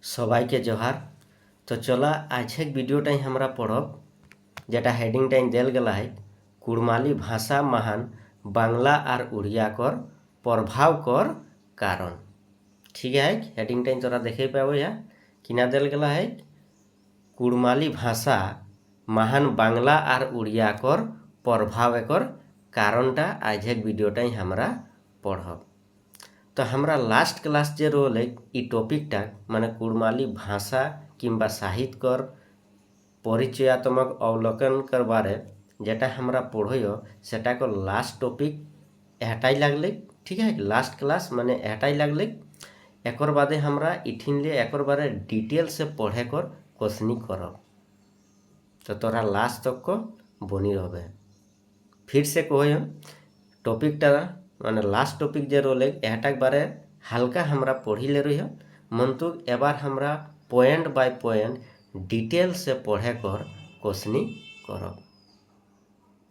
সবাইকে জোহার। তো চলা আজকের ভিডিওটাই আমরা পড়ব, যেটা হেডিংটাই দেল গেলা है कुड़माली भाषा महान बांग्ला और उड़िया कर प्रभाव कर कारण। ठीक है, हेडिंगटाई तोरा देखे पाब या किना देल गला है कुड़माली भाषा महान बांग्ला और उड़िया कर प्रभाव कर कारणटा आजक भिडियोटाई हमरा पढ़ब। तो हमरा लास्ट क्लास जे रोल है इ टॉपिकटा माने कुड़माली भाषा किंबा साहित्य कर परिचयात्मक अवलोकन कर बारे जेटा हमरा पढ़ो सेटा को लास्ट टॉपिक एटाई लागले। ठीक है, लास्ट क्लास माने एटाई लागले। एकर बादे हमरा इठिनले एकर बारे डिटेल से पढ़े कर क्वेश्चनी करब, तो तोरा लास्ट तक को बनी रहे। फिर से कहो टॉपिकटा माने लास्ट टॉपिक जे रोले एटाक बारे हल्का हमरा पढ़ी ले रही मंतु एबार हमरा पॉइंट बाय पॉइंट डिटेल से पढ़े कर क्वेश्चनी करब।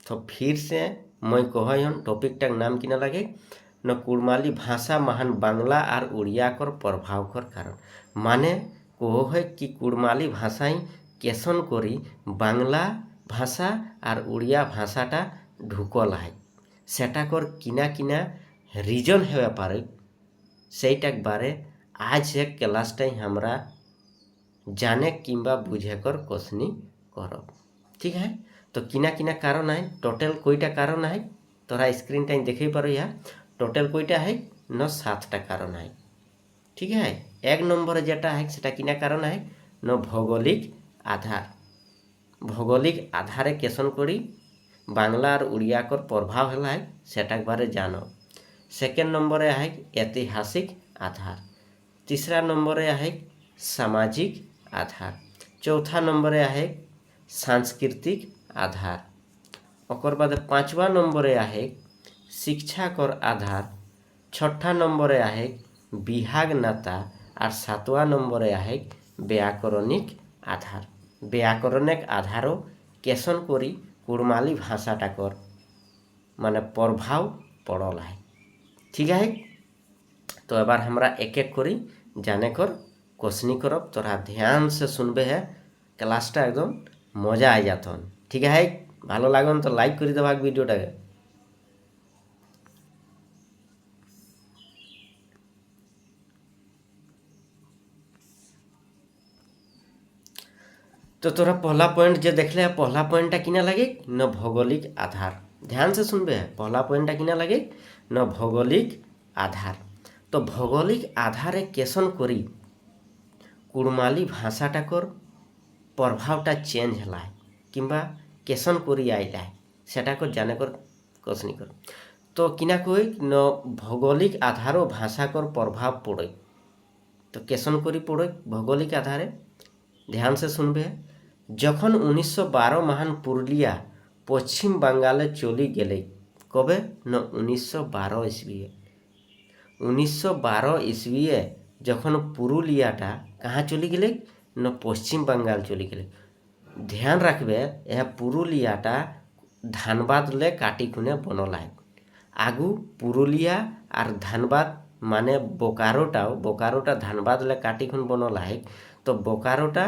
तो फिर से मैं कहन टॉपिकटाक नाम किना लगे न कुड़माली भाषा महान बांग्ला और उड़िया कर प्रभाव कर कारण। माने कहो है कि कुड़माली भाषाई केसन करी बांग्ला भाषा और उड़िया भाषाटा ढुकल है सेटा कर किना किना रिजन है पारे सेटाक बारे आज एक क्लासटाई हमरा जाने किंबा बुझे कर क्वेश्चनी करब। ठीक है, तो किना किना कारण है टोटल कोईटा कारण है तोरा स्क्रीन टाइम देखे पारो या टोटल कोईटा है न 7टा कारण है। ठीक है, एक नम्बर जेटा है सेटा किना कारण है न भौगोलिक आधार। भौगोलिक आधारे केसन करी बांग्ला और उड़िया कर प्रभाव है सेटाक बारे जानो। सेकेंड नम्बर है ऐतिहासिक आधार। तीसरा नम्बर है सामाजिक आधार। चौथा नम्बर है सांस्कृतिक आधार। और बाद 5वां नम्बर है शिक्षा कर आधार। 6ठा नम्बर है विभाग नाता और 7वां नम्बर है व्याकरणिक आधार। व्याकरणिक आधारों केसन करी कुड़माली भाषाटा कर माने प्रभाव पड़ल है। ठीक है, तो एबार हमरा एक एक करी जाने कर क्वेश्चनी करब। तोरा ध्यान से सुनबे है क्लासटा एकदम मजा आ जातन। ठीक है, भालो लागन तो लाइक कर देबा भिडियोटाके। तो तोरा पहला पॉइंट जो देखले पहला पॉइंटा किना लगे न भौगोलिक आधार। ध्यान से सुनबे है पहला पॉइंटा किना लगे न भौगोलिक आधार। तो भौगोलिक आधारे केसन करी कुड़माली भाषाटा कर प्रभावटा चेंज है किंबा केसन करी आइला सेटा को जाने कर क्वेश्चनी कर। तो किना कोई न भौगोलिक आधारो भाषा कर प्रभाव पड़े। तो केसन करी पड़े भौगोलिक आधारे ध्यान से सुनबे। जखन 1912 महान पुरुलिया पश्चिम बंगाले चली गेले कबे न 1912 ईस्वी। 1912 ईस्वी जखन पुरुलियाटा कहाँ चली गेले न पश्चिम बंगाल चली गेले। ध्यान रखबे यह पुरुलियाटा धानबाद ले काटी खुने बनल है। आगू पुरुलिया और धानबाद माने बोकारोटा धानबाद ले काटी खुन बनल है। तो बोकारोटा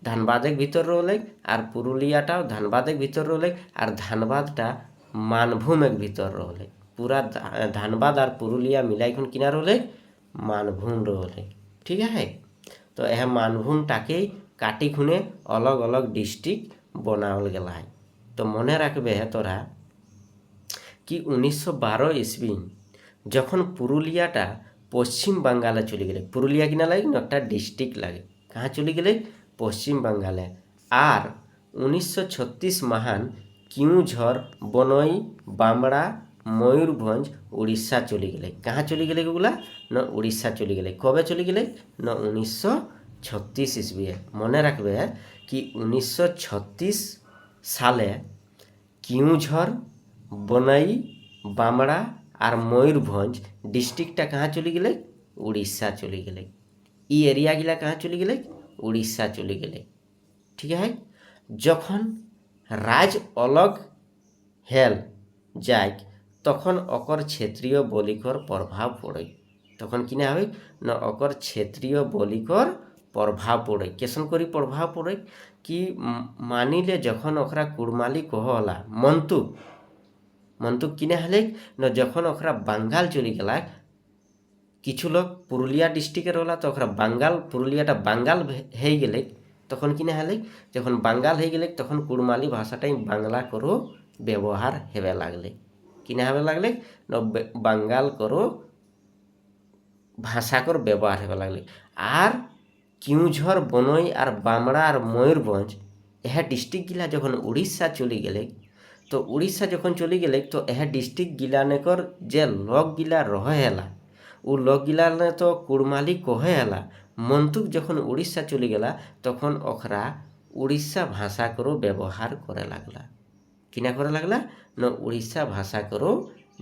धानबादेर भीतर रोले और पुरुलियाटाओ धानबादेर भीतर रोले और धानबादटा मानभूमेर भीतर रोले। पूरा धानबाद और पुरुलिया मिलाई खुन किना रोले मानभूम रोले। ठीक है, तो यह मानभूमटाके काटी खुने अलग अलग डिस्ट्रिक्ट बनावल गला है। तो मने रखबे है तोरा कि 1912 ईस्वी जखन पुरुलियाटा पश्चिम बंगाले चले गए। पुरुलिया किना लगे न एक डिस्ट्रिक्ट लगे कहाँ चले गए पश्चिम बंगाले। और 1936 महान केउझर बनई बामड़ा मयूरभंज उड़ीसा चले गए। कहाँ चले गए गुला न उड़ीसा चले गए। कबे चले गए न 1936 ईस्वी। मने रखबे कि 1936 साले केउझर बनई बामड़ा और मयूरभंज डिस्ट्रिक्टटा कहाँ चले गए उड़ीसा चले गए। इ एरिया गिला कहाँ चले गए उड़ीसा चले गए। ठीक है, जखन राज अलग हेल जाए तखन ओकर क्षेत्रीय बोलिकर प्रभाव पड़े। तखन किना होई न ओकर क्षेत्रीय बोलिकर प्रभाव पड़े। कैसन करी प्रभाव पड़े कि मानी ले जखन ओकरा कुड़माली कहला मंतुक किने हले न जखन ओकरा बंगाल चली गला किछु लोग पुरुलिया डिस्ट्रिक्टर होला तो ओकरा बंगाल पुरुलियाटा बंगाल हो गेले तखन किने हले जखन बंगाल हो गेले तखन कुड़माली भाषाटाई बांगला करो व्यवहार हेबे लागले किने हेबे लागले न बंगाल करो भाषा कर व्यवहार हेबे लागले। आर केउझर बनई और बामड़ा और मयूरभंज यह डिस्ट्रिक्ट गिला जखन उड़ीसा चली गले तो उड़ीसा जखन चली गले तो यह डिस्ट्रिक्ट गिलानेकर जे लोक गिला रहेला उ लोक गिला ने तो कुड़माली कहेला मंतुक जखन उड़ीसा चली गला तखन ओकरा उड़ीसा भाषा करो व्यवहार करे लागला किना करे लागला न उड़ीसा भाषा करो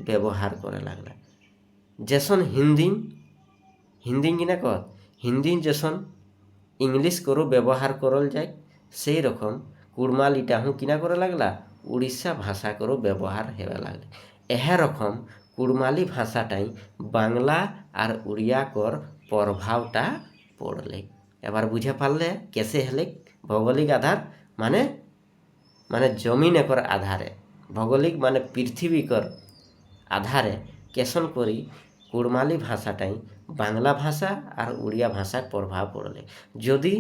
व्यवहार करे लागला। जैसन हिंदी किना कह हिंदी जैसन इंग्लिश करो व्यवहार करल जाए से रकम कुड़मालीटा हूँ किना करे लागला उड़ीसा भाषा करो व्यवहार हेबे लागले। यह रकम कुड़माली भाषाटाई बांगला और उड़िया कर प्रभावटा पड़ले। एबार बुझे पारले कैसे हेले भौगोलिक आधार माने माने जमीन एकर आधारे भौगोलिक माने पृथ्वी कर आधारे कैसन करी कुड़माली भाषाटाई बांगला भाषा और उड़िया भाषा प्रभाव पड़ले। जदि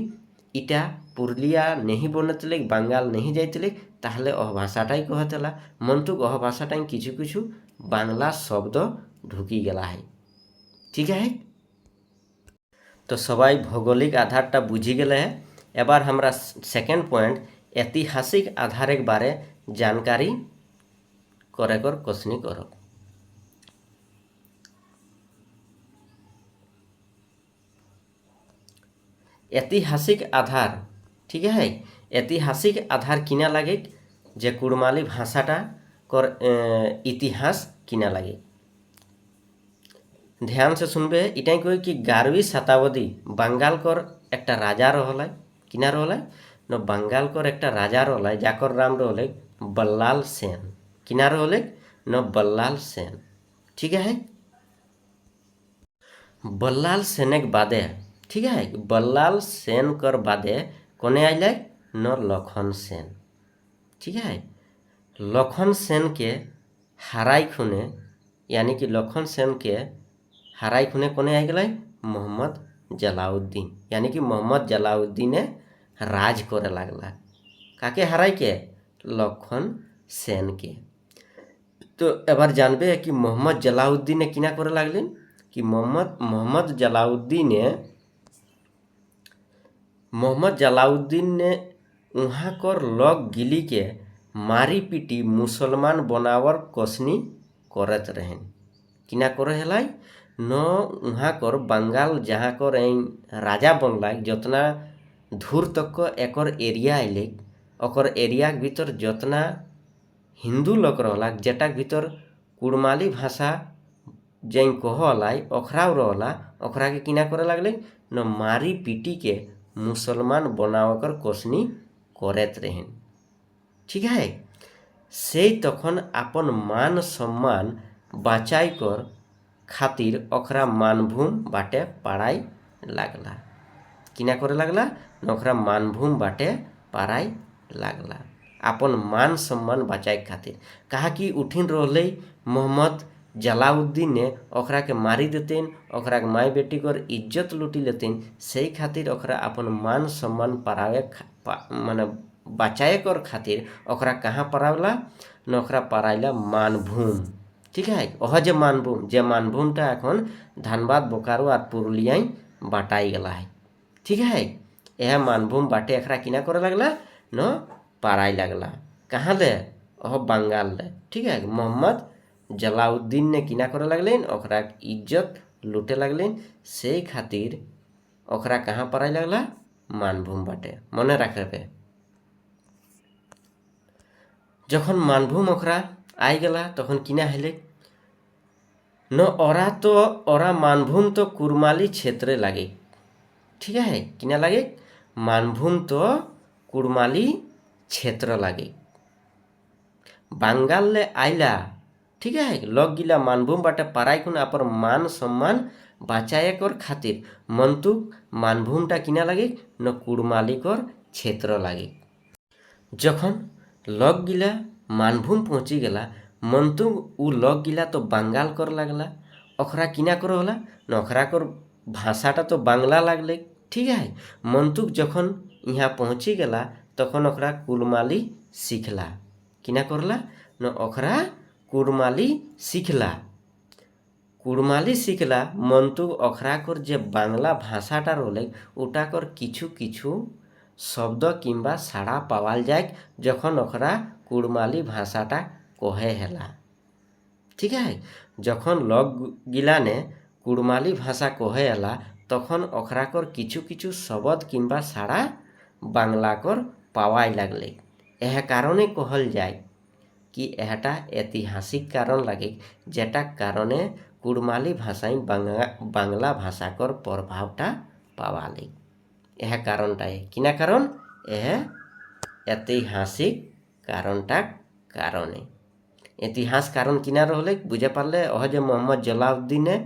इटा पुरुलिया नहीं बनते बांगाल नहीं जाते ताहले अह भाषाटाई कहतेला मंतुक अह भाषाटाई किछु किछु बांगला शब्द ढुकी गला है। ठीक है तो सबाई भौगोलिक आधारटा बुझी गले है। एबार हमरा सेकेंड पॉइंट ऐतिहासिक आधार के बारे जानकारी करे कर कोशिश करो। ऐतिहासिक आधार ठीक है ऐतिहासिक आधार किना लगे जे कुड़माली भाषाटा कर इतिहास किना लगे ध्यान से सुनबे इटाई कहे कि 11वीं शताब्दी बंगाल कर एक राजा रहल किना रहल न बंगाल कर एक राजा रहल जाकर नाम रहल बल्लाल सेन किना रहल न बल्लाल सेन। ठीक है बल्लाल सेन के बादे ठीक है बल्लाल सेन कर बादे कोने आइले न लखन सेन। ठीक है लखन सेन के हराई खुने यानी कि लखन सेन के हराई खुने कोने आ गए मोहम्मद जलाउद्दीन यानी कि मोहम्मद जलाउद्दीन राज करे लागला काके हराई के लखन सेन के। तो एबार जानबे कि मोहम्मद जलाउद्दीन किना करे लागले कि मोहम्मद जलाउद्दीन ने वहाँ कर लोग गिली के मारी पीटी मुसलमान बनावर कोसनी करत रहें किना करे हेलाई न वहाँ कर बंगाल जहाँ कर राजा बनला जतना दूर तक एकर एरिया आइले ओकर एरिया के भीतर जतना हिंदू लोग रहला जेटा भीतर कुड़माली भाषा जैन कहला ओखराव रहला ओखरा के किना करे लागले न मारी पीटी के मुसलमान बनावकर कोसनी करत रहें। ठीक है से तखन अपन मान सम्मान बचाई कर खातिर ओकरा मानभूम बाटे पढ़ाई लागला किना करे लागला न ओकरा मानभूम बाटे पढ़ाई लागला अपन मान सम्मान बचाई खातिर कहा कि उठिन रहले मोहम्मद जलाउद्दीन ने ओकरा के मारी देतेन ओकरा के माई बेटी कर इज्जत लूटी लेतेन से खातिर ओकरा अपन मान सम्मान परावे माने बचाए कर खातिर ओकरा कहाँ परावला न ओकरा पराइला मानभूम। ठीक है ओह जे मानभूमटा एखन धनबाद बोकारो और पुरुलियाई बाटाई गला है। ठीक है यह मानभूम बाटे एकरा किना करे लगला न पराई लगला कहाँ ले ओह बंगाल ले। ठीक है मोहम्मद जलाउद्दीन ने किना करे लगलेन ओकरा इज्जत लूटे लगलेन से खातिर ओकरा कहाँ पराई लगला मानभूम बाटे मने रखे। जखन मानभूम ओकरा आई गला तखन किना हेले न ओरा मानभूम तो कुड़माली क्षेत्र लगे। ठीक है किना लगे मानभूम तो कुड़माली क्षेत्र लगे बंगाल ले आइला। ठीक है लग गिला मानभूम बाटे पराई खुन अपन मान सम्मान बचाए कर खातिर मंतुक মানভূমটা কিনা লাগে ন কুড়মালিকর ক্ষেত্র লাগে। যখন লগগিলা মানভূম পৌঁছি গেলা মন্তুক उ লগগিলা তো বাঙ্গাল কর লাগলা, অখরা কিনা কর হলা ন অখরা কর ভাষাটা তো বাংলা লাগলে। ঠিক আছে, মন্তুক যখন ইহা পৌঁছি গেলা তখন অখরা কুড়মালি শিখলা। কিনা করলা ন অখরা কুড়মালি শিখলা। কুড়মালি শিখলা মন্তুক অখরাকর যে বাংলা ভাষাটা রলে ওটাকর কিছু কিছু শব্দ কিংবা সাড়া পাওয়াল যায় যখন অখরা কুড়মালি ভাষাটা কহে হেলা। ঠিক আছে, যখন লগ গিলানে কুড়মালি ভাষা কহে এলা তখন অখরাকর কিছু কিছু শব্দ কিংবা সাড়া বাংলাকর পাওয়াই লাগলে। এহ কারণে কহল যায় कि एहटा ऐतिहासिक कारण लगे जेटा कारणे कुड़माली भाषा बांग्ला भाषा कर प्रभावटा पावाले। यह कारणटा किना कारण यह ऐतिहासिक कारणटा कारणे। इतिहास कारण किना रहले बुझे पारले अह जे मोहम्मद जलाउद्दीने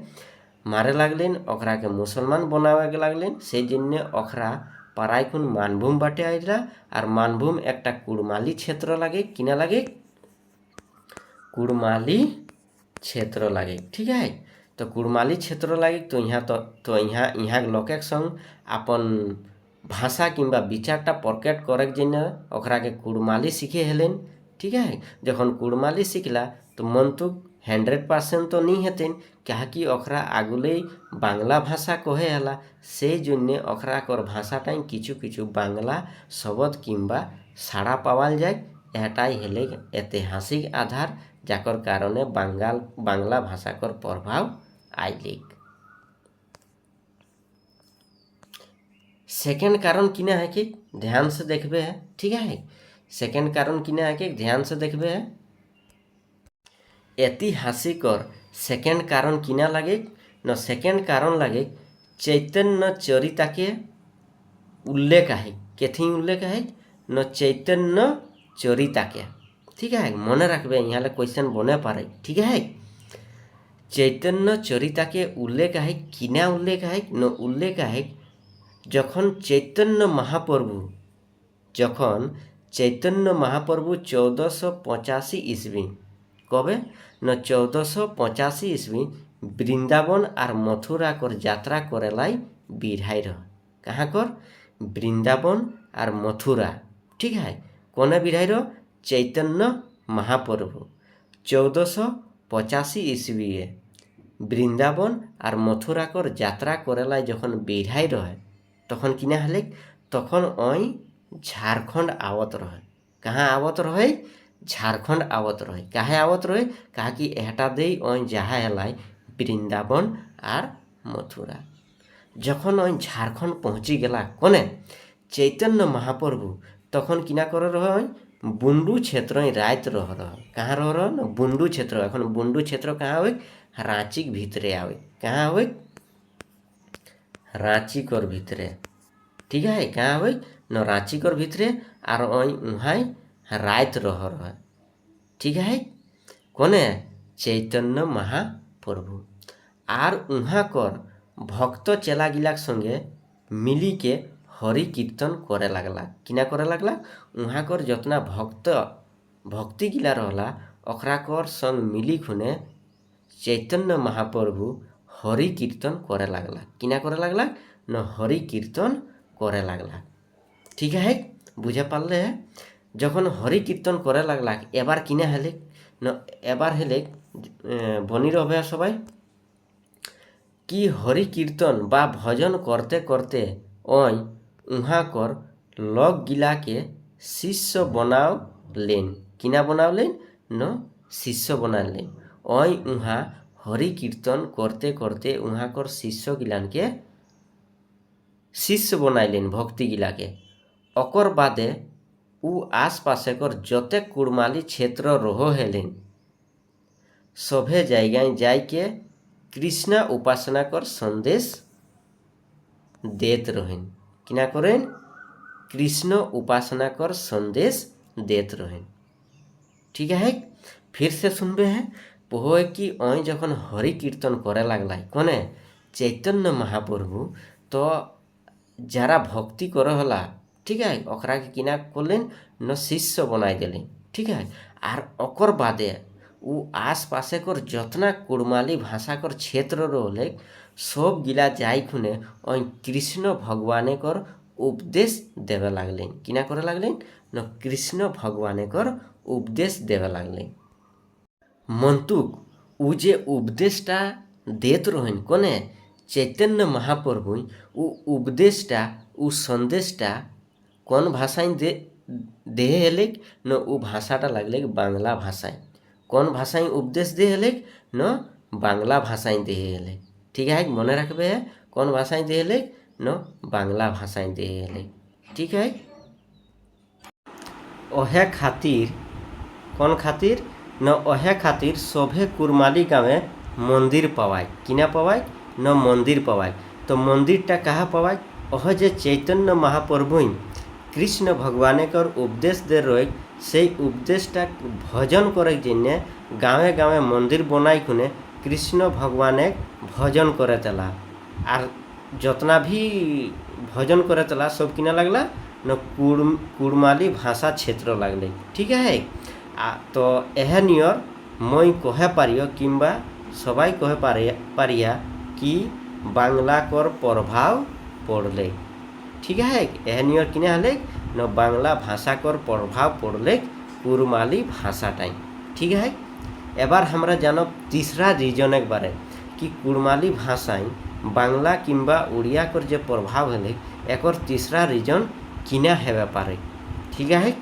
मारे लागलेन ओकरा के मुसलमान बनावे के लागलेन से जन्य ओकरा पराई खुन मानभूम बाटे आइला और मानभूम एकटा कुड़माली क्षेत्र लगे किना लगे कुड़माली क्षेत्र लगे। ठीक है, तो कुड़माली क्षेत्र लगे तो यहाँ लोके संग अपन भाषा किंबा विचारटा प्रकट करे जन्य ओकरा के कुड़माली सीखे हेलेन। ठीक है, जखन कुड़माली शिखला तो मंतुक 100% तो नहीं हेतेन क्या कि ओकरा आगुले बांग्ला भाषा कहे हला से जन्य ओकरा कर भाषाटा किछु किछु बांग्ला शब्द किंबा साड़ा पावाल जाए। एटाई हेले ऐतिहासिक आधार जाकर कारणे बांग्ला भाषा कर प्रभाव आइले। सेकेंड कारण किना है कि ध्यान से देखबे है। ठीक है, सेकेंड कारण किना है कि ध्यान से देखबे है। ऐतिहासिक और सेकेंड कारण किना लगे न सेकेंड कारण लगे चैतन्य चरिता के उल्लेख है। केथी उल्लेख है न चैतन्य चरिता के। ठीक है, मने रखबे यहाँ क्वेश्चन बने पारे। ठीक है, चैतन्य चरिता के उल्लेख है किना उल्लेख है न उल्लेख है जखन चैतन्य महाप्रभु 1485 ईस्वी कबे न 1485 ईस्वी वृंदावन और मथुरा कर यात्रा करेलाई बिढ़ाई रह। कहाँ कर वृंदावन और मथुरा। ठीक है, कोने बिढ़ाई रह चैतन्य महाप्रभु 1485 ईस्वी वृंदावन और मथुरा कर यात्रा करेलाई जखन बिढ़ाई रहे तखन किना हले तखन ओई झारखंड आवत रहे। कहाँ आवत रहे झारखंड आवत रहे। काहे आवत रहे कहा कि एहटा दे ओई जहा हेलाई वृंदावन और मथुरा। जखन ओई झारखंड पहुँची गला कोने चैतन्य महाप्रभु तखन किना कर रहे बुंडू क्षेत्र रात रह। कहाँ रह न बुंडू क्षेत्र। एखन बुंडू क्षेत्र कहाँ आवे रांची भितरे आवे। कहाँ आवे रांची कर भितरे। ठीक है, कहाँ आवे न रांची कर भितरे और वहाँ रात रह। ठीक है, कोने चैतन्य महाप्रभु आर वहाँ कर भक्त चेला गिलाक संगे मिली के हरि कीर्तन करे लगला। किना करे लगला वहाँ कर जतना भक्ति गिला रहला ओकरा कर संग मिली खुने चैतन्य महाप्रभु हरि कीर्तन करे लगला। किना करे लगला न हरि कीर्तन करे लगला। ठीक है, बुझे पारले है। जखन हरि कीर्तन करे लगला एबार किना हेले न एबार हेले बनी रहे सबाई कि हरि कीर्तन बा भजन करते करते ओई उहाँ कर लग गिला के शिष्य बनाव लेन। किना बनाव लेन न शिष्य बना लेन। ओई उहाँ हरि कीर्तन करते करते उहाँ कर शिष्य गिलान के शिष्य बनाइलेन भक्ति गिला के। ओकर बादे उ आस पासे कर जते कुड़माली क्षेत्र रहो हेलेन सभे जायगाय जाय के कृष्ण उपासना कर संदेश देत रहें। किना करें कृष्ण उपासना कर संदेश देत रहें। ठीक है, फिर से सुनबे हैं पोहे कि ओई जखन हरि कीर्तन करे लगला कोने चैतन्य महाप्रभु तो যারা ভক্তি করে হলা, ঠিক আছে, ওকরাকে কিনা করলেন ন শিষ্য বনাই দিলেন, ঠিক আছে। আর ওকর বাদে ও आसपासे कर जतना कुड़माली भाषा कर क्षेत्र रहे सब गिला जाई खुने कृष्ण भगवाने कर उपदेश देवे लगलें, किना करे लगलें न कृष्ण भगवाने कर उपदेश देवे लगलें। मंतुक उ जे उपदेशटा देत रहें कोने चैतन्य महाप्रभु उ उपदेशटा उ संदेशटा कौन भाषाएं दे हेले न उ भाषाटा लगले बांग्ला भाषाएं। कौन भाषाएं उपदेश दे हेले न बांग्ला भाषाएं दे हेले, ठीक है, मने रखबे है कौन भाषाएं दे हेले न बांग्ला भाषाएं दे हेले, ठीक है। ओहे खातिर कौन खातिर न ओहे खातिर सभे कुरमाली गाँवे मंदिर पवाय, किना पवाय न मंदिर पवाय। तो मंदिरटा कहाँ पवाय, ओह जे चैतन्य महाप्रभु कृष्ण भगवाने कर उपदेश दे रहे से उपदेशटा भजन करे जन्य गाँवे गाँवे मंदिर बनाई खुने कृष्ण भगवाने भजन करे तला। और जतना भी भजन करे तला सब किना लगला न कुड़माली भाषा क्षेत्र लगले, ठीक है। तो एह नियर मैं कहे पारियो किंबा सबाई कहे पारिया कि बांग्ला कर प्रभाव पड़ले, ठीक है। एह नियर किने हले न बांग्ला भाषा कर प्रभाव पड़ले कुड़माली भाषा टाइम, ठीक है। एबार हमरा जानब तीसरा रीजन एक बारे कि कुड़माली भाषाएं बांग्ला किंबा उड़िया कर जे प्रभाव हले एकर तीसरा रीजन किना हेबे पारे, ठीक है।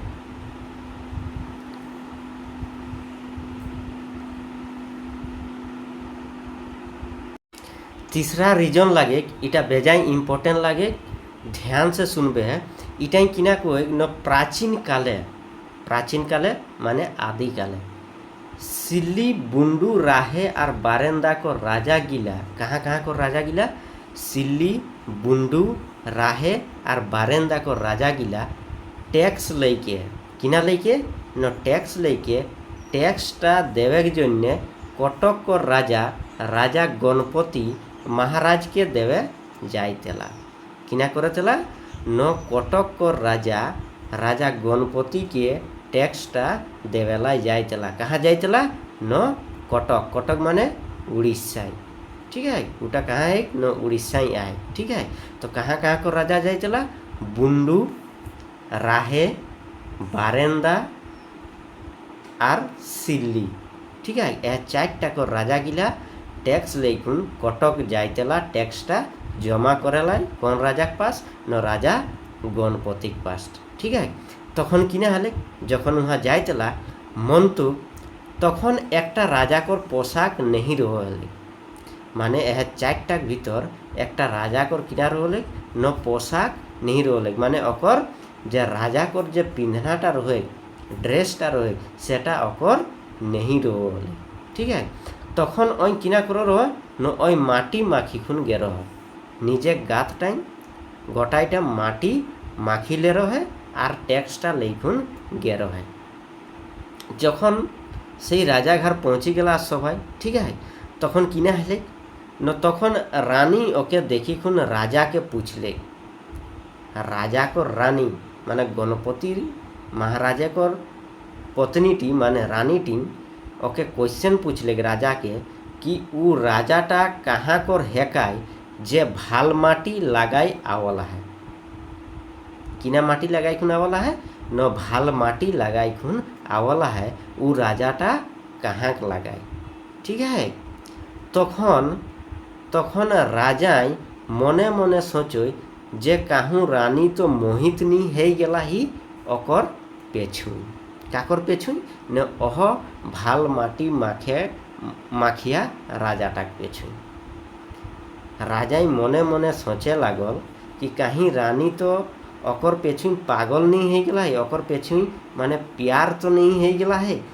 तीसरा रीजन लागे इटा बेजाय इम्पोर्टेंट लागे, ध्यान से सुनबे है। इटाई किना को न प्राचीन काले माने आदि काले सिल्ली बुंडू राहे और बारेंदा को राजा गिला, कहाँ कहाँ को राजा गिला, सिल्ली बुंडू राहे और बारेंदा को राजा गिला टैक्स लेके, किना लेके न टैक्स लेके टैक्सटा देवे जन्य कटक को राजा गणपति महाराज के देवे जाइतेला, किना करतेला न कटक को राजा गणपति के टैक्सटा देवेला जाइतेला। कहाँ जाइतेला न कटक माने उड़ीसा, ठीक है। उटा कहाँ है न उड़ीसा ही आए, ठीक है। तो कहाँ कहाँ को राजा जाइतेला, बुंडू राहे बारेंदा और सिल्ली, ठीक है। यह चारटा को राजा गिला टैक्स लेकुन कटक जाइतेला टैक्सटा जमा करेला कौन राजा के पास न राजा गणपति के पास, ठीक है। तखन किना हले जखन वहाँ जाइतेला मंतु तखन एकटा राजा कर पोशाक नहीं रहे, माने यह चारटा भीतर एकटा राजा कर किना रहे न पोशाक नहीं रहे, माने ओकर जे राजा कर जे पिंधनाटा रहे ड्रेसटा रहे सेटा ओकर नहीं रहे, ठीक है। तखन ओई किना करो रहे न ओई माटी माखी खुन गे रहे निजे गात टाइम गोटाईटा माटी माखी ले रहे और टैक्सटा लेखुन गे रहे। जखन से राजा घर पहुँची गला सबाई, ठीक है, तखन किना हले न तखन रानी ओके देखी खुन राजा के पूछले, राजा को रानी माने गणपति महाराजा को पत्नी टी माने रानी टी ओके क्वेश्चन पूछले राजा के कि उ राजाटा कहाँ कर हेकाय जे भाल माटी लगाई आवला है, किना माटी लगाई खुन आवला है न भाल माटी लगाई खुन आवला है, उ राजाटा कहाँ लगाई, ठीक है। तखन राजाई मने मने सोचो जे काहू रानी तो मोहितनी है गला ही ओकर पेछुई, काकर पेछुई न ओह भाल माटी माखिया राजाटा पेछुई। राजाई मने मने सोचे लागल कि कहीं रानी तो ओकर पेछुई पागल नहीं है गला है, ओकर पेछुई माने प्यार तो नहीं है गला है,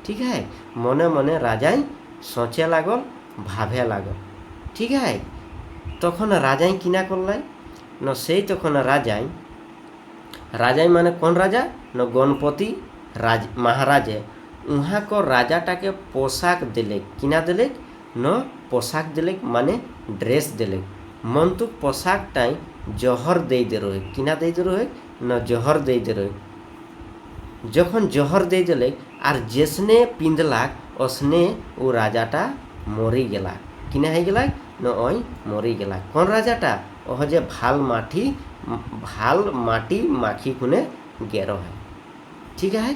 ठीक है। मने मने राजाई सोचे लागल भावे लागल, ठीक है। तखन राजाई किना करलाई न से तखन राजाई माने कौन राजा न गणपति महाराजे उहाँ को राजाटा के पोशाक दिले, किना दिले न पोशाक दिले माने ड्रेस दिले। मंतुक पोशाक टाइम জহর দেই দে রহে, কিনা দেই দে রহে না জহর দেই দে রহে। যখন জহর দেই দিলে আর যেসনে পিঁধলাক ওসনে ও রাজাটা মরি গেলা, কিনা হয়ে গেলা না ওই মরি গেলা। কোন রাজাটা? ওহ যে ভাল মাটি মাখি খুনে গের হয়। ঠিক আছে,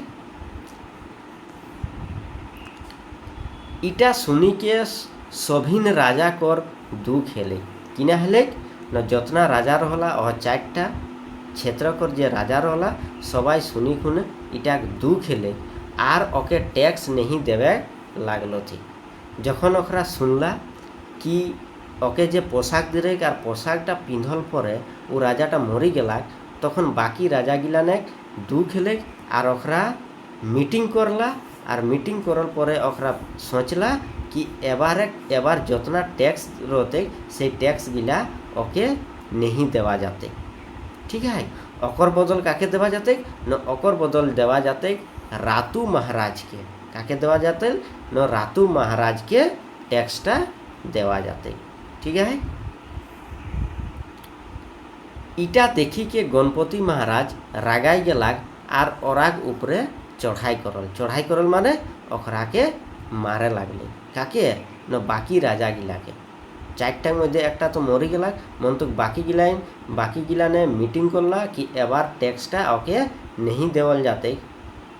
ইটা শুনিকে সভিন রাজা কর দুঃখ হেলে, কিনা হেলে না যতনা রাজা রহলা ওহ 4টা क्षेत्रकर जे राजा रहा सबाई सुनी खुने इटा दुख हेले और ओके टैक्स नहीं देवे लागलो थी। जखन ओकरा सुनला कि ओके जे पोशाक दिले और पोशाकटा पिंधल परे वो राजाटा मरी गला, तखन बाकी राजा गिलाने दुख हेले और ओकरा मीटिंग करला और मीटिंग करल परे ओकरा सोचला कि एबार जतना टैक्स रहते से टैक्स गिला ओके नहीं देवा जाते। ठीक है, ओकर बदल काके देवा जाते न ओकर बदल देवा जाते रातू महाराज के। काके देवा जाते न रातू महाराज के टैक्सटा देवा जाते। ठीक है, इटा देखी के गणपति महाराज रागाई गेलाक और ओराग उपरे चढ़ाई करल माने ओकरा के मारे लागले। काके न बाकी राजा गिला के 4टार मध्य एकटा तो मरी गला, मंतुक बाकी गिलाने मीटिंग करला कि एबार टैक्सटा ओके नहीं देवल जाते।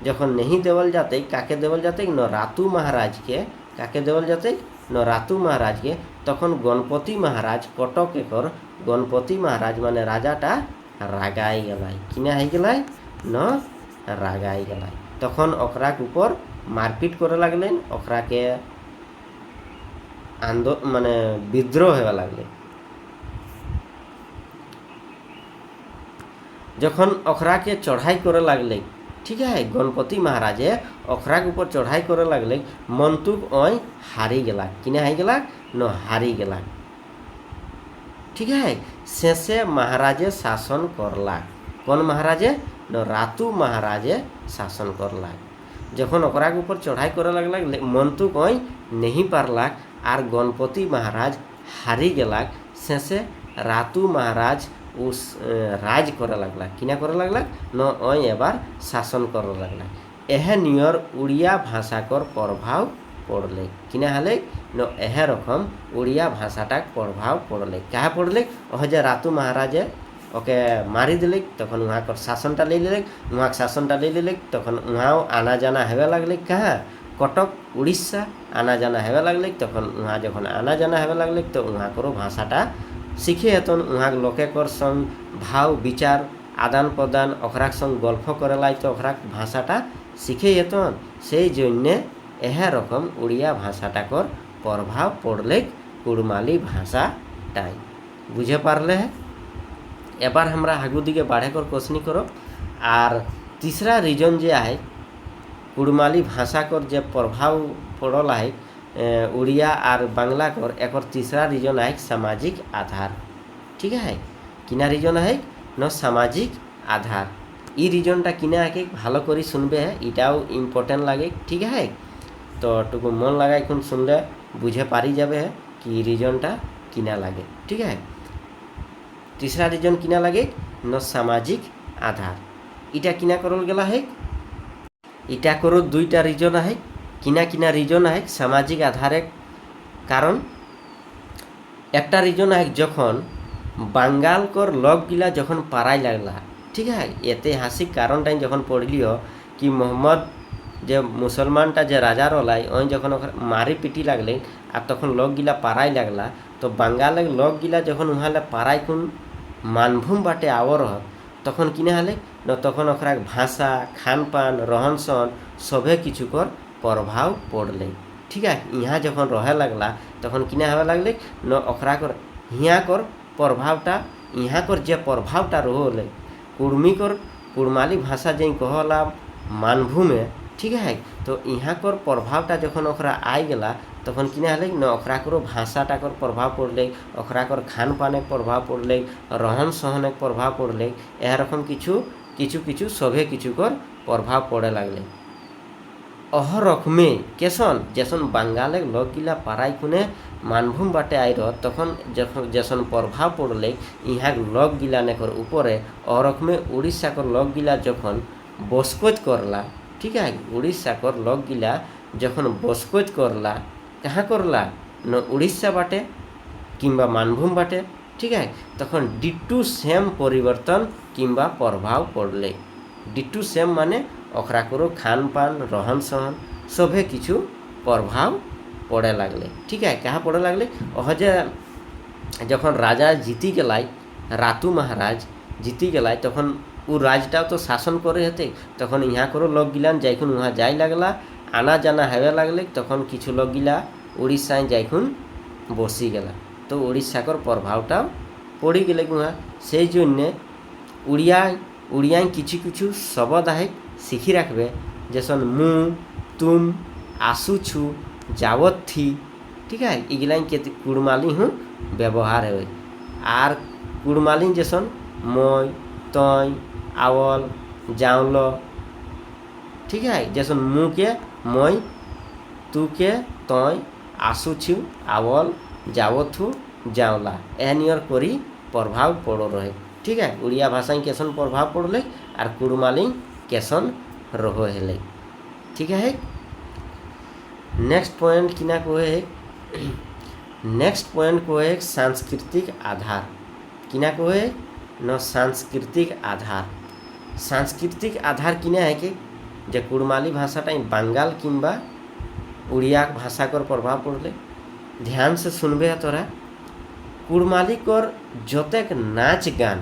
जखन नहीं देवल जाते काके देवल जाते न रातू महाराज के। काके देवल जाते न रातू महाराज के। तखन गणपति महाराज कटक एकर गणपति महाराज माने राजाटा रागाई गलाई, किना है गलाई न रागाई गलाई। तखन ओकरा के ऊपर मारपीट करे लागलेन, ओकरा के माने विद्रोह होगा लगले। जखन ओकरा के चढ़ाई करे लगले, ठीक है, गणपति महाराजे ओकरा के ऊपर चढ़ाई करे लगले, मंतुक ओय हारी गेला, किना हाई गेला न हारी गेला। ठीक है, शेषे महाराजे शासन करला। कौन महाराजे न रातू महाराजे शासन करला। जखन ओकरा के ऊपर चढ़ाई करे लगला, मंतुक ओय नहीं पारला और गणपति महाराज हारी गेला। शेषे रातू महाराज उस राज करे लगला, किना करे लगला न ओय एबार शासन करे लगला। एह नियर उड़िया भाषाकर प्रभाव पड़ले, किना हले न एह रकम उड़िया भाषाटा प्रभाव पड़ले। क्या पड़ले? ओह जे रातू महाराजे ओके मारी दिले, तखन वहाँ कर शासनटा ले लेले, वहाँ शासनटा ले लेले, तखन वहाँ आना जाना हेवे लगले। कहाँ? कटक उड़ीसा आना जाना हेवे लगले। तखन वहाँ जखन आना जाना हेवे लगले तो वहाँ करो भाषाटा सीखे हेतन। वहाँ लोके कर संग भाव विचार आदान प्रदान ओकरा संग गल्प करेला तो ओकरा भाषाटा सीखे हेतन। से जन्य एह रकम उड़िया भाषाटाकर प्रभाव पड़ले कुड़माली भाषाटाई। बुझे पारले है? एबार हमरा आगू दिके बाढ़े कर कोशनी करो। और तीसरा रीजन जे है कुड़माली भाषा कर जे प्रभाव पड़ल है उड़िया और बांग्ला कर, एक तीसरा रीजन है सामाजिक आधार। ठीक है, किना रीजन है न सामाजिक आधार। ई रीजनटा किना है भालो करी सुनबे है, इटाओ इम्पोर्टेंट लगे। ठीक है, तो टुकु मन लगा खुन सुनले बुझे पारी जाबे है कि रीजनटा किना लगे। ठीक है, तीसरा रीजन किना लगे न सामाजिक आधार। इटा किना करल गेला है, इटा करो 2टा रीजन है। किना किना रीजन है सामाजिक आधारे कारण। एकटा रीजन है जखन बांगाल कर लोक गिला जखन पाराई लगला। ठीक है, ऐतिहासिक कारण टाइम जखन पढ़लियो कि मोहम्मद जे मुसलमानटा जे राजा रहा ओन जखन मारी पिटी लगले और तखन लोक गिला पाराई लगला, तो बांगाल लोक गिला जखन वहाँ पाराई कुन मानभूम बाटे आवर तखन किना हले न तखन ओकरा भाषा खान पान रहन सहन सभे किछु कर प्रभाव पड़ले। ठीक है, यहाँ जखन रहे लगला तखन किना हवे लगले न ओकरा कर हियाँ कर प्रभावटा यहाँ कर जे प्रभावटा रहले कुड़माली भाषा जे कहला मानभूमे। ठीक है, तो यहाँ कर प्रभावटा जखन ओकरा आई गेला तखन किना हले न ओकरा करो भाषाटा कर प्रभाव पड़ले, ओकरा कर खान पाने प्रभाव पड़ले, रहन सहने प्रभाव पड़ले। यह रकम किछु किछु किछु सभे किछु कर प्रभाव पड़े लगले। अह रकमे केसन जैसन बांगाले लोक गिला पाराई खुने मानभूम बाटे आईर तखन जैसन प्रभाव पड़ले यहाँ लोक गिला नेकर ऊपरे अरकमे उड़ीसा कर लोक गिला जखन बसकोच करला ठीक है उड़ीसा कर लोक गिला जखन बसकोच करला कहाँ करला न उड़ीसा बाटे किंबा मानभूम बाटे ठीक है तखन डिटू सेम परिवर्तन किंबा प्रभाव पड़ले डिटू सेम माने अखरा करो खान पान रहन सहन सभे किछु प्रभाव पड़े लगले ठीक है कहाँ पड़े लगले अहजे जखन राजा जीती गलाई रातू महाराज जीती गलाई तखन उ राजटा तो शासन करे हेते तखन यहाँ करो लोक गिलान जाइखुन वहाँ जाय लगला आना जाना हेवे लगले तखन किछु लोक गिला उड़ीसा जाइखुन बसी गला तो उड़ीसाकर प्रभावटा पड़ी गले वहाँ से जन्य उड़िया किछु किछु शब्द है शिखी रखबे जैसन मु तुम आसुछु जावत थी ठीक है इगलाइन के कुड़माली हूँ व्यवहार है आर कुड़माली जैसन मय तय आवल जावल ठीक है जैसन मु के मय तू के तय आसुछु आवल जावथु जावला एहनियर करी प्रभाव पड़ो रहे ठीक है उड़िया भाषा कैसन प्रभाव पड़ले और कुड़माली कैसन रहो हेले ठीक है नेक्स्ट पॉइंट किना को है नेक्स्ट पॉइंट को है सांस्कृतिक आधार किना को है न सांस्कृतिक आधार किना है कि जे कुड़माली भाषाटा बंगाल किंबा उड़िया भाषा कर प्रभाव पड़ले ध्यान से सुनबे तोरा कुड़माली कर जतेक नाच गान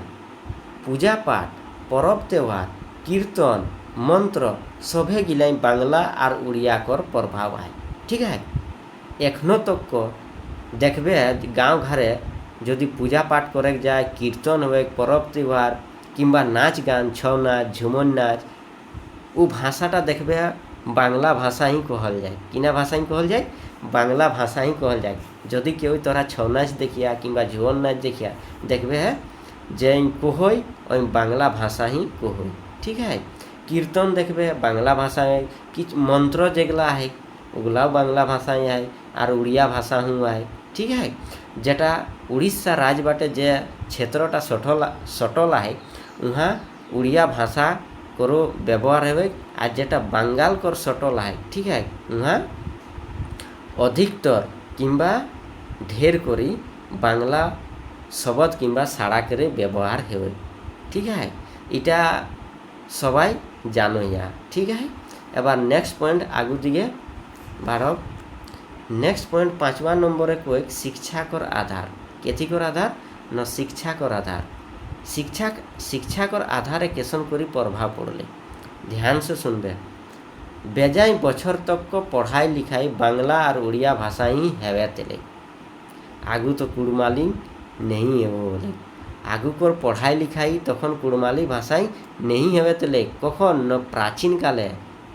पूजा पाठ परब त्यौहार कीर्तन मंत्र सभे गिलाई बांग्ला और उड़िया कर प्रभाव है ठीक है एखनो तक को देखबे गाँव घरे यदि पूजा पाठ करे जाए कीर्तन हुए परब त्यौहार किंबा नाच गान छौ नाच झुमन नाच उ भाषाटा देखबे बांग्ला भाषा ही कहल जाए किना भाषा ही कहल जाए बांग्ला भाषा ही कहल जाए यदि केउ तोरा छौ नाच देखिया किंबा झुमन नाच देखिया देखबे है जे कोहई ओई बांग्ला भाषा ही कोहई ठीक है कीर्तन देखबे बांग्ला भाषा है कि मंत्र जेगला है ओगला बांग्ला भाषा ही है और उड़िया भाषा हुआ है ठीक है जेटा उड़ीसा राज बाटे जे क्षेत्रटा सटल है वहाँ उड़िया भाषा करो व्यवहार है और जेटा बंगाल कर सटल है ठीक है वहाँ अधिकतर किंबा ढेर करी बांग्ला शब्द किंबा साड़ा करे व्यवहार है ठीक है इटा सबाई जानो या ठीक है एबार नेक्स्ट पॉइंट आगू दिए बारह नेक्स्ट पॉइंट 5वां नम्बर को एक शिक्षा कर आधार केथी कर आधार न शिक्षा कर आधार शिक्षा कर आधार केसन करी प्रभाव पड़ले ध्यान से सुनबे बेजाई बछर तक को पढ़ाई लिखाई बांग्ला और उड़िया भाषा ही हेवे तेले आगू तो कुड़माली नहीं है वो बोले आगू कर पढ़ाई लिखाई तखन कुड़माली भाषा ही नहीं हेवे तेले कखन न प्राचीन काले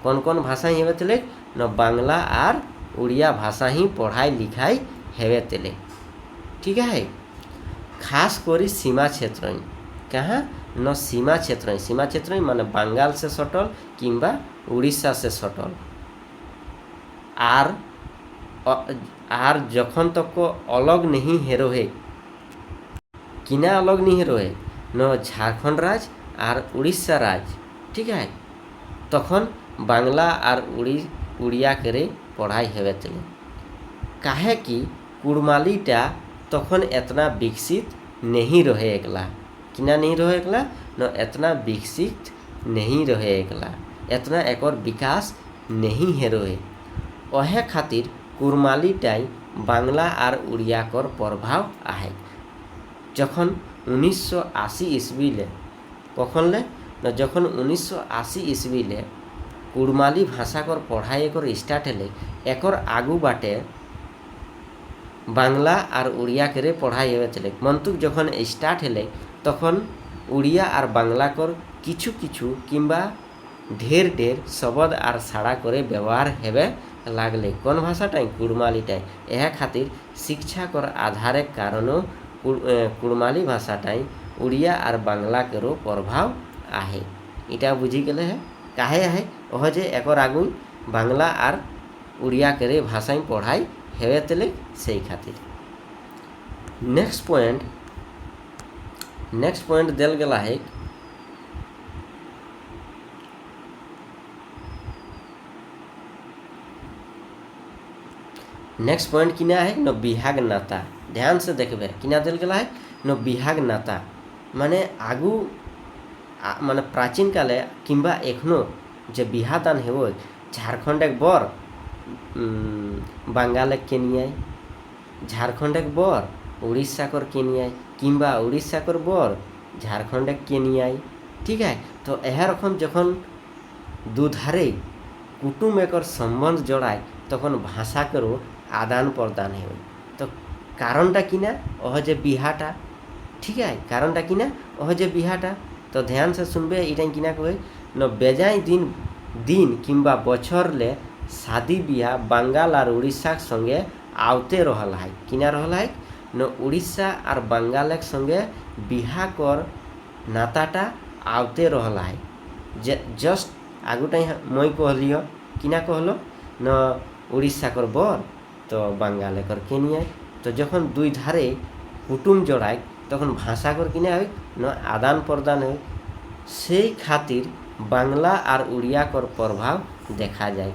कौन कौन भाषा ही हेवे तेले न बांग्ला और उड़िया भाषा ही पढ़ाई लिखाई हेवे तेले ठीक है खास करी सीमा क्षेत्र कहाँ न सीमा क्षेत्र माने बंगाल से सटल किंबा उड़ीसा से सटल आर जखन तक को अलग नहीं हेरो है किना अलग नहीं हेरो है न झारखंड राज और उड़ीसा राज ठीक है तखन बांग्ला और उड़िया करे पढ़ाई हेवे तेले काहे कि कुड़मालीटा तखन एतना विकसित नहीं रहे एकला किना नहीं रहे एकला न एतना विकसित नहीं रहे एकला एतना एकर विकास नहीं है रहे ओहे खातिर कुड़मालीटाई बांग्ला और उड़िया कर प्रभाव आहे जखन 1980 ईस्वी ले कखन ले न जखन 1980 ईस्वी ले कुड़माली भाषा कर पढ़ाई एकर स्टार्ट हेले एकर आगू बाटे बांग्ला और उड़िया करे पढ़ाई हेवे चले मंतुक जखन स्टार्ट हेले तखन उड़िया और बांग्ला कर किछु किछु किंबा ढेर ढेर शब्द और साड़ा करे व्यवहार हेवे लागले कौन भाषाटाई कुड़मालीटाई यह खातिर शिक्षा कर आधारे कारणों कुड़माली भाषाटाई उड़िया और बांग्ला केरो प्रभाव आहे इटा बुझी गले है काहे आहे ओह जे एकर आगु बांगला और उड़िया के भाषा पढ़ाई हेवे तेले से खातिर। नेक्स्ट पॉइंट दिल गला है नेक्स्ट पॉइंट किना है न बिहाग नाता। ध्यान से देखबे किना दिल गला है न बिहाग नाता माने आगू माने प्राचीन काले किंबा एखनो जे बिहा दान हेबो झारखंड एक बर बांगाल केनियाय, झारखंड एक बर उड़ीसा कर केनियाय किंबा उड़ीसा कर बर झारखंड एक केनियाय। ठीक है, तो यह रकम जखन दुधारे कुटुम एक सम्बन्ध जोड़ाय तखन भाषा करो आदान प्रदान है। तो कारणटा किना ओह जे बिहाटा। ठीक है, कारणटा किना ओह जे बिहाटा। तो ध्यान से सुनबे इटा किना कहे न बेजाय दिन किंबा बछर ले शादी बिहा बंगाल और उड़ीसा संगे आवते रहल है। किना रहल है न उड़ीसा और बंगाल संगे बिहा कर नाताटा आवते रहल है। जस्ट आगुटा मैं कहलियो किना कहलो न उड़ीसा कर बर तो बंगाल कर केनिया। तो जखन दुई धारे कुटुम जोड़ाय तखन भाषा कर किना है न आदान प्रदान है। से खातिर बांगला और उड़िया कर प्रभाव देखा जाए।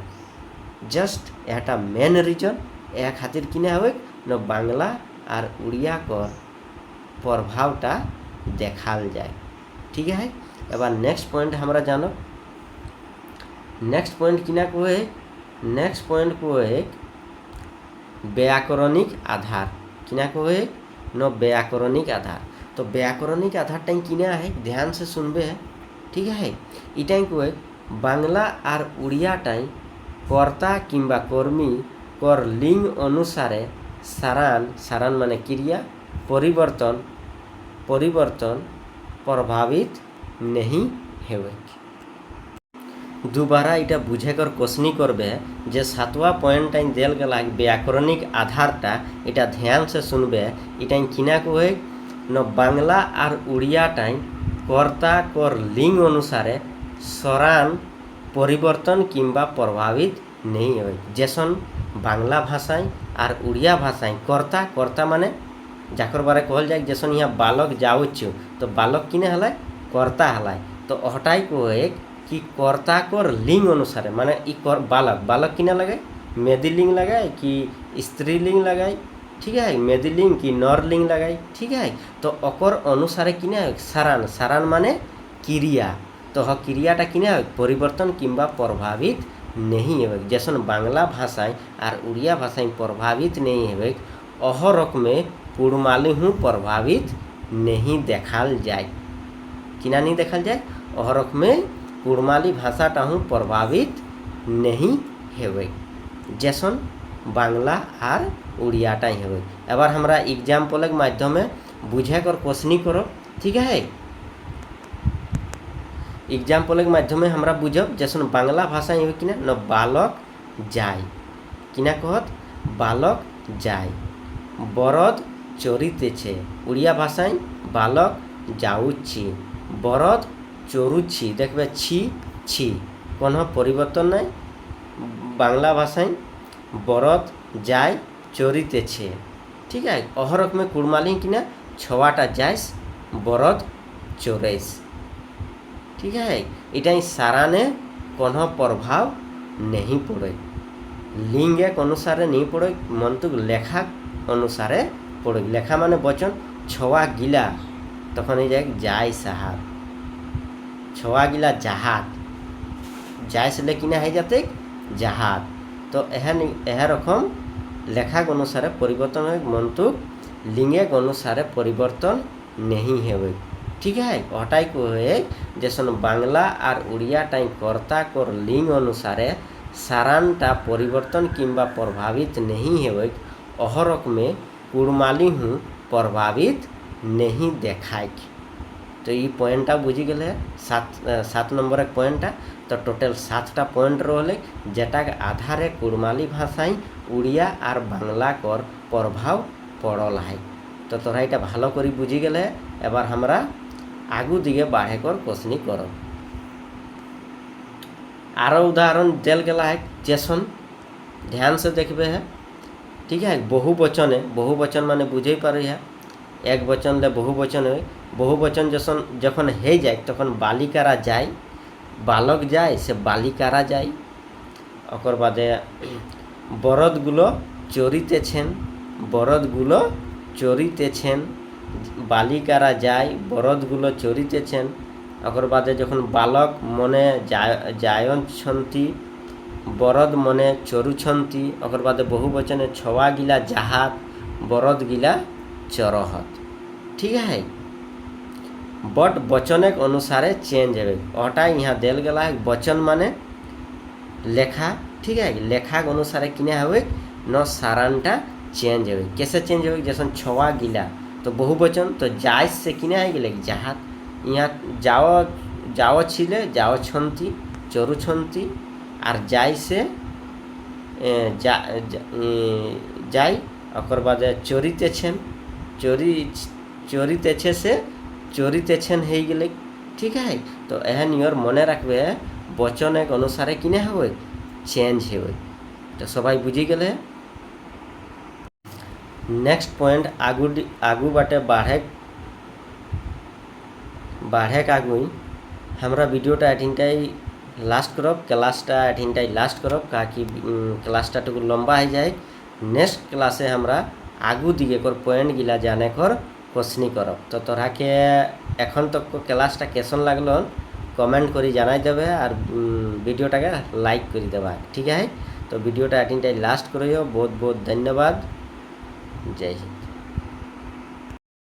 जस्ट एटा मेन रिजन यह खातिर किना है न बांगला और उड़िया कर प्रभावटा देखाल जाए। ठीक है, एबार नेक्स्ट पॉइंट हमरा जानो। नेक्स्ट पॉइंट किना को है नेक्स्ट पॉइंट को है व्याकरणिक आधार। किना को है न व्याकरणिक आधार। तो व्याकरणिक आधार टाइम किना है ध्यान से सुनबे है। ठीक है, इटाई को है बांगला और उड़िया टाइम कर्ता किंबा कर्मी कर लिंग अनुसारे सारान माने क्रिया परिवर्तन प्रभावित नहीं हेवे। दोबारा इटा बुझे कर कोसनी करबे जे 7वां पॉइंट टाइम देल गला व्याकरणिक आधारटा इटा ध्यान से सुनबे। इटा किना को है न बांगला और उड़िया टाइम कर्ता कर लिंग अनुसारे सरान परिवर्तन किंबा प्रभावित नहीं है। जैसन बांगला भाषाएं और उड़िया भाषाएं कर्ता माने जाकर बारे कहल जाए जैसन यहाँ बालक जाऊछु तो बालक किने हलाय कर्ता हलाय। तो हटाई को है कि कर्ता कर लिंग अनुसार माने बालक किना लगाए मेदिलिंग लगाए कि स्त्रीलिंग लगाए। ठीक है, मेदिलिंग कि नरलिंग लगाए। ठीक है, तो ओकर अनुसार किना सारान माने क्रिया। तो क्रियाटा किना परिवर्तन किंबा प्रभावित नहीं है। जैसन बांग्ला भाषाएं और उड़िया भाषाएं प्रभावित नहीं है अहरक में कुड़माली हूँ प्रभावित नहीं देखाल जाए। किना नहीं देखाल जाए अहरक में कुड़माली भाषाटा हूँ प्रभावित नहीं हेवे जैसन बांग्ला और उड़ियाटा ही हेवे। एबार हमरा एग्जाम्पल के माध्यमे बुझे कर कोसनी करो। ठीक है, एग्जाम्पल के माध्यमे हमरा बुझब जैसन बांग्ला भाषा ये किना न बालक जाय किना कहत बालक जाय बरद चोरीतेछे। उड़िया भाषाएं बालक जाउछि बरद चोरुछि। देखबे छी कोनो परिवर्तन नहीं। बांग्ला भाषाएं बरद जाय चोरीतेछे। ठीक है, अहरक में कुड़माली किना छवाटा जायस बरद चोरेस। ठीक है, इटाई साराने कोनो प्रभाव नहीं पड़े लिंग एक अनुसारे नहीं पड़े मंतुक लेखा अनुसारे पड़े। लेखा माने वचन छवा गिला तखन जाए जाय साहाब छवा गिला जहाज जाय से लेकिन है जाते जहाज। तो यह रकम लेखा अनुसार परिवर्तन है मंतुक लिंग अनुसार परिवर्तन नहीं है। ठीक है, हटाई को है जैसन बांग्ला और उड़िया टाइम कर्ता कर लिंग अनुसारे सारानटा परिवर्तन किंबा प्रभावित नहीं है अहरक में कुड़माली हूँ प्रभावित नहीं देखाय। तो ये पॉइंटा बुझी गए है 7 नंबर एक पॉइंटा। तो टोटल 7टा पॉइंट रहे जेटा के आधारे कुड़माली भाषाएं उड़िया और बांग्ला कर प्रभाव पड़ल है। तो तोरा इटा भालो करी बुझी गए है। एबार हमरा आगू दिगे बाढ़े कर कोसनी करो। आरो उदाहरण दिल गला है जेसन, ध्यान से देखबे है। ठीक है, बहुवचन है, बहुवचन माने बुझे पारे है, एक वचन ले बहुवचन है। बहुवचन जसन जखन हे जाए तखन बालिकारा जाए, बालक जाए से बालिकारा जाए। ओकर बादे बरदगुलो चरितेछेन, बरदगुलो चरितेछेन, बालिकारा जाए बरदगुलो चरितेछेन। ओकर बादे जखन बालक मने जायछन्ति, बरद मने चरुछन्ति। ओकर बादे बहुवचने छवा गिला जाहात, बरद गिला चरहत। ठीक है, बट वचन के अनुसारे चेंज है। अटा यहाँ दिल गला है वचन माने लेखा। ठीक है, लेखा के अनुसार किने हुए न सारानटा चेंज हुए। कैसे चेंज हुए? जैसे छवा गिला तो बहुवचन, तो जाय से किने है गिले जाहात। यहाँ जाओ जाओ छिले जाओ छन्ति चरु छन्ति, और जाय से जाय। ओकर बाद चरितेछेन, चरितेछे से चरितेछेन है गिले। ठीक है, तो एहन नियर मने रखबे वचन एक अनुसारे किने हुए चेंज हुए। तो सबाई बुझी गए। नेक्स्ट पॉइंट आगू बाटे बाढ़े आगुई हमरा भिडियोटा एठिनटाई लास्ट करब, क्लासटा एठिनटाई लास्ट करब, काकि क्लासटा टुकु लम्बा हो जाए। नेक्स्ट क्लासे हमरा आगू दिए कर पॉइंट गिला जाने कर कोशनी करब। तो तोरा के एखन तक को क्लासटा केसन लागलो कमेंट करी जानाई देबे, और भिडियोटा के लाइक करी देबा। ठीक है, तो भिडियोटा एठिनटाई लास्ट करियो। बहुत बहुत धन्यवाद। जय हिंद।